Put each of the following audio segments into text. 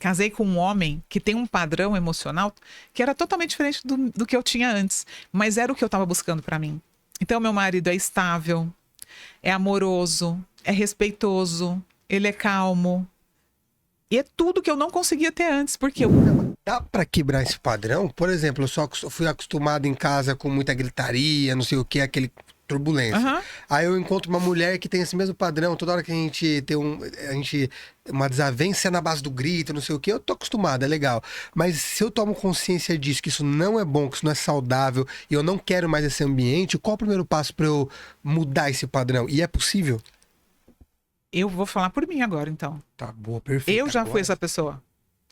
Casei com um homem que tem um padrão emocional que era totalmente diferente do que eu tinha antes, mas era o que eu estava buscando para mim. Então, meu marido é estável, é amoroso, é respeitoso, ele é calmo. E é tudo que eu não conseguia ter antes, porque eu... Dá pra quebrar esse padrão? Por exemplo, fui acostumado em casa com muita gritaria, não sei o que, aquele turbulência. Aham. Aí eu encontro uma mulher que tem esse mesmo padrão, toda hora que a gente tem uma desavença na base do grito, não sei o que, eu tô acostumado, é legal. Mas se eu tomo consciência disso, que isso não é bom, que isso não é saudável, e eu não quero mais esse ambiente, qual o primeiro passo pra eu mudar esse padrão? E é possível? Eu vou falar por mim agora, então. Tá boa, perfeito. Eu já fui Agora, essa pessoa.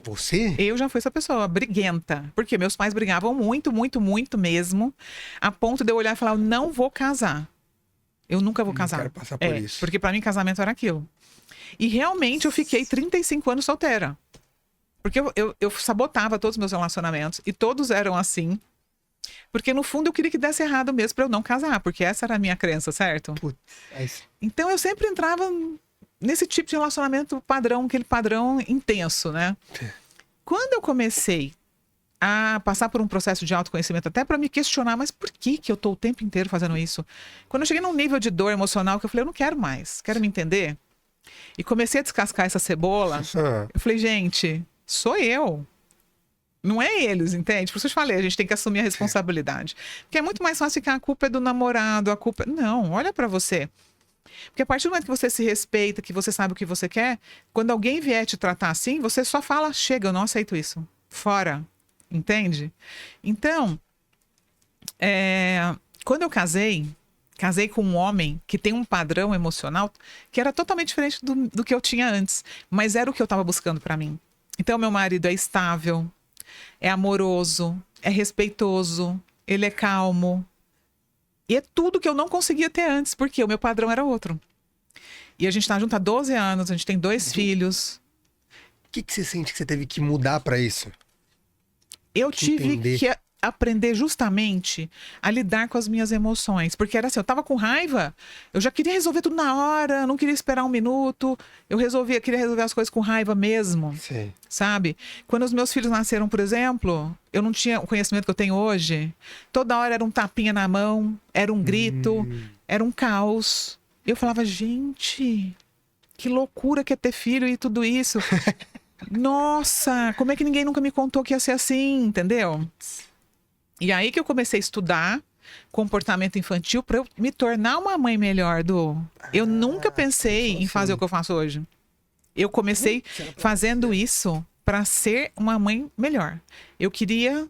você? Eu já fui essa pessoa, briguenta. Porque meus pais brigavam muito, muito, muito mesmo, a ponto de eu olhar e falar, eu não vou casar. Eu nunca vou Não casar. quero passar por isso. Porque pra mim casamento era aquilo. E realmente eu fiquei 35 anos solteira. Porque eu sabotava todos os meus relacionamentos e todos eram assim. Porque no fundo eu queria que desse errado mesmo pra eu não casar, porque essa era a minha crença, certo? Putz, é isso. Então eu sempre entrava nesse tipo de relacionamento padrão, aquele padrão intenso, né? Quando eu comecei a passar por um processo de autoconhecimento, até para me questionar, mas por que que eu tô o tempo inteiro fazendo isso? Quando eu cheguei num nível de dor emocional que eu falei, eu não quero mais, quero me entender. E comecei a descascar essa cebola, Ah, eu falei, gente, sou eu. Não é eles, entende? Por isso eu te falei, a gente tem que assumir a responsabilidade. Porque é muito mais fácil ficar, a culpa é do namorado, a culpa... Não, olha pra você. Porque a partir do momento que você se respeita, que você sabe o que você quer, quando alguém vier te tratar assim, você só fala, chega, eu não aceito isso. Fora. Entende? Então, quando eu casei com um homem que tem um padrão emocional que era totalmente diferente do que eu tinha antes, mas era o que eu estava buscando para mim. Então, meu marido é estável, é amoroso, é respeitoso, ele é calmo. E é tudo que eu não conseguia ter antes, porque o meu padrão era outro. E a gente tá junto há 12 anos, a gente tem 2 filhos. o que que você sente que você teve que mudar pra isso? Eu Que tive entender. que aprender justamente a lidar com as minhas emoções. Porque era assim, eu tava com raiva, eu já queria resolver tudo na hora, não queria esperar um minuto. Queria resolver as coisas com raiva mesmo, Sei. sabe? Quando os meus filhos nasceram, por exemplo, eu não tinha o conhecimento que eu tenho hoje. Toda hora era um tapinha na mão, era um grito, era um caos. Eu falava, gente, que loucura que é ter filho e tudo isso. Nossa, como é que ninguém nunca me contou que ia ser assim, entendeu? E aí que eu comecei a estudar comportamento infantil para eu me tornar uma mãe melhor Eu nunca pensei em fazer o que eu faço hoje. Eu comecei fazendo isso para ser uma mãe melhor. Eu queria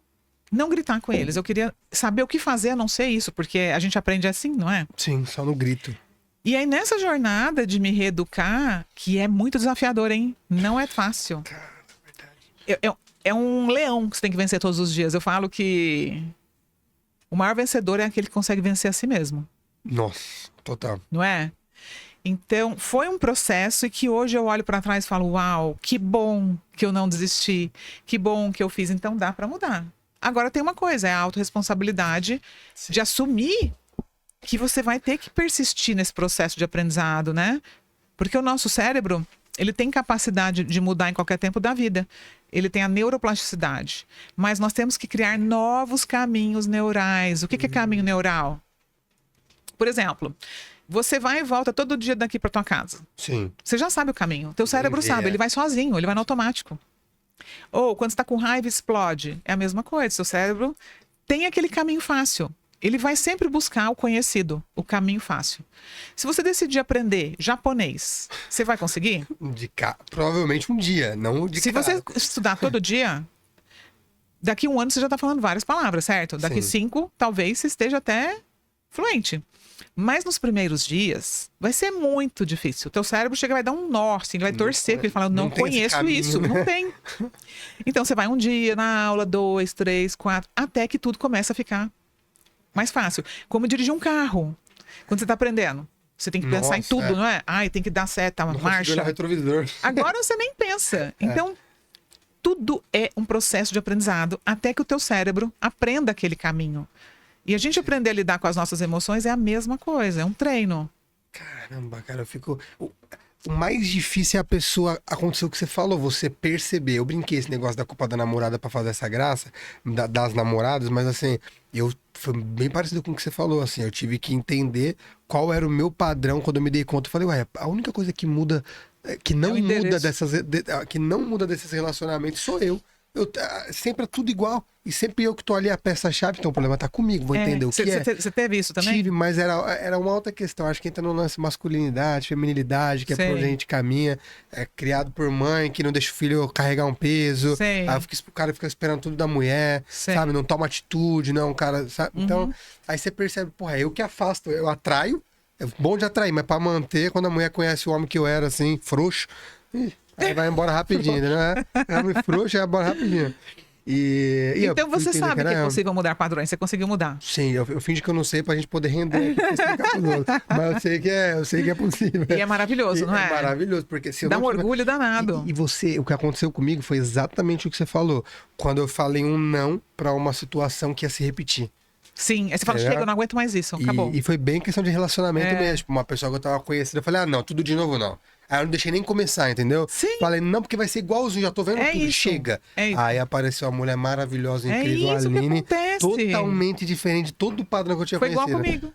não gritar com eles, eu queria saber o que fazer a não ser isso, porque a gente aprende assim, não é? Sim, só no grito. E aí, nessa jornada de me reeducar, que é muito desafiador, hein? Não é fácil. É um leão que você tem que vencer todos os dias. Eu falo que o maior vencedor é aquele que consegue vencer a si mesmo, Nossa, total. não é? Então, foi um processo e que hoje eu olho para trás e falo, uau, que bom que eu não desisti, que bom que eu fiz. Então, dá para mudar. Agora tem uma coisa, é a autorresponsabilidade de assumir que você vai ter que persistir nesse processo de aprendizado, né? Porque o nosso cérebro, ele tem capacidade de mudar em qualquer tempo da vida. Ele tem a neuroplasticidade. Mas nós temos que criar novos caminhos neurais. O que é caminho neural? Por exemplo, você vai e volta todo dia daqui para tua casa. Sim. Você já sabe o caminho. Teu cérebro sabe, ele vai sozinho, ele vai no automático. Ou quando você está com raiva, explode. É a mesma coisa. Seu cérebro tem aquele caminho fácil. Ele vai sempre buscar o conhecido, o caminho fácil. Se você decidir aprender japonês, você vai conseguir? Provavelmente um dia, não de Se cara. você estudar todo dia, daqui 1 ano você já está falando várias palavras, certo? Daqui Sim. 5, talvez você esteja até fluente. Mas nos primeiros dias, vai ser muito difícil. O teu cérebro chega e vai dar um nó, assim, ele vai torcer, porque ele fala, não não tem esse conheço caminho, isso, né? não tem. Então você vai um dia na aula, 2, 3, 4, até que tudo começa a ficar mais fácil. Como dirigir um carro. Quando você está aprendendo, você tem que pensar em Nossa, tudo, não é? Ai, tem que dar seta, Não consigo marcha. olhar retrovisor. Agora você nem pensa. Então, tudo é um processo de aprendizado até que o teu cérebro aprenda aquele caminho. E a gente aprender a lidar com as nossas emoções é a mesma coisa, é um treino. Caramba, cara, eu fico... o mais difícil é a pessoa acontecer o que você falou, você perceber. Eu brinquei esse negócio da culpa da namorada pra fazer essa graça, das namoradas, mas assim, foi bem parecido com o que você falou, assim, eu tive que entender qual era o meu padrão quando eu me dei conta. Eu falei, ué, a única coisa que muda, que não muda que não muda desses relacionamentos sou eu. Sempre é tudo igual. E sempre eu que tô ali a peça-chave, então o problema tá comigo, vou entender o que é. Você teve isso também? Tive, mas era uma outra questão. Acho que entra no lance masculinidade, feminilidade, que é por onde a gente caminha. É criado por mãe, que não deixa o filho carregar um peso. Sei. Aí o cara fica esperando tudo da mulher, sabe? Não toma atitude, não, cara, sabe? Então, aí você percebe, porra, eu que afasto, eu atraio. É bom de atrair, mas pra manter, quando a mulher conhece o homem que eu era, assim, frouxo, aí vai embora rapidinho, né? É homem frouxo, vai embora rapidinho. Então você sabe que é possível mudar padrões, você conseguiu mudar. Sim, eu finjo que eu não sei pra gente poder render aqui pra explicar pros outros. Mas eu sei que é possível. E é maravilhoso, não é? É maravilhoso, porque se eu dá não um orgulho danado. E você, o que aconteceu comigo foi exatamente o que você falou. Quando eu falei um não pra uma situação que ia se repetir. Sim, aí você fala, chega, eu não aguento mais isso, acabou. E foi bem questão de relacionamento mesmo. Tipo, uma pessoa que eu tava conhecendo, eu falei, não, tudo de novo não. Aí eu não deixei nem começar, entendeu? Sim. Falei, não, porque vai ser igualzinho, já tô vendo tudo, isso. chega. É isso. Aí apareceu a mulher maravilhosa, incrível, isso Aline. que acontece. Totalmente diferente, todo o padrão que eu tinha Foi conhecido. igual comigo.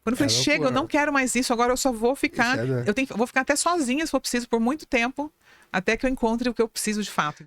Quando eu falei, chega, eu não quero mais isso, agora eu só vou ficar. Eu vou ficar até sozinha, se for preciso, por muito tempo, até que eu encontre o que eu preciso de fato.